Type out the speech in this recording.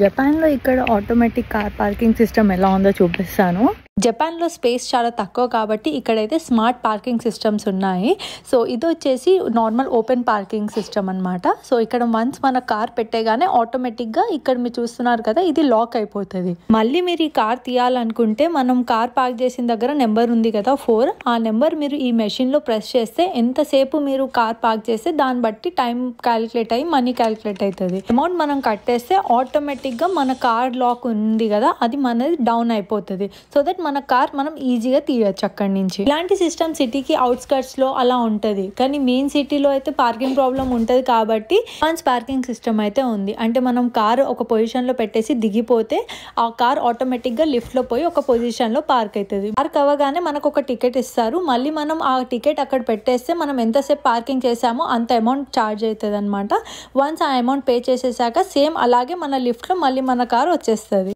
జపాన్‌లో ఇక్కడ automatic car parking system ఎలా ఉందో చూపిస్తాను. జపాన్‌లో స్పేస్ చాలా తక్కువ కాబట్టి ఇక్కడైతే స్మార్ట్ పార్కింగ్ సిస్టమ్స్ ఉన్నాయి. సో ఇదొచ్చేసి నార్మల్ ఓపెన్ పార్కింగ్ సిస్టమ్ అనమాట. సో ఇక్కడ వన్స్ మన కార్ పెట్టేగానే ఆటోమేటిక్‌గా ఇక్కడ మీరు చూస్తున్నారు కదా, ఇది లాక్ అయిపోతుంది. మళ్ళీ మీరు ఈ కార్ తీయాలనుకుంటే మనం కార్ పార్క్ చేసిన దగ్గర నెంబర్ ఉంది కదా 4, ఆ నెంబర్ మీరు ఈ మెషిన్లో ప్రెస్ చేస్తే ఎంతసేపు మీరు కార్ పార్క్ చేస్తే దాన్ని బట్టి టైం క్యాలిక్యులేట్ అయ్యి మనీ క్యాలిక్యులేట్ అవుతుంది. అమౌంట్ మనం కట్టేస్తే ఆటోమేటిక్గా మన కార్ లాక్ ఉంది కదా, అది మనది డౌన్ అయిపోతుంది. సో దట్ మన కార్ మనం ఈజీగా తీయచ్చు అక్కడి నుంచి. ఇలాంటి సిస్టమ్ సిటీకి అవుట్స్కర్ట్స్ లో అలా ఉంటది, కానీ మెయిన్ సిటీలో అయితే పార్కింగ్ ప్రాబ్లం ఉంటది కాబట్టి అడ్వాన్స్ పార్కింగ్ సిస్టమ్ అయితే ఉంది. అంటే మనం కార్ ఒక పొజిషన్ లో పెట్టేసి దిగిపోతే ఆ కార్ ఆటోమేటిక్ గా లిఫ్ట్ లో పోయి ఒక పొజిషన్ లో పార్క్ అవుతుంది. పార్క్ అవ్వగానే మనకు ఒక టికెట్ ఇస్తారు. మళ్ళీ మనం ఆ టికెట్ అక్కడ పెట్టేస్తే మనం ఎంతసేపు పార్కింగ్ చేసామో అంత అమౌంట్ ఛార్జ్ అవుతుంది అనమాట. వన్స్ ఆ అమౌంట్ పే చేసేసాక సేమ్ అలాగే మన లిఫ్ట్ లో మళ్ళీ మన కార్ వచ్చేస్తుంది.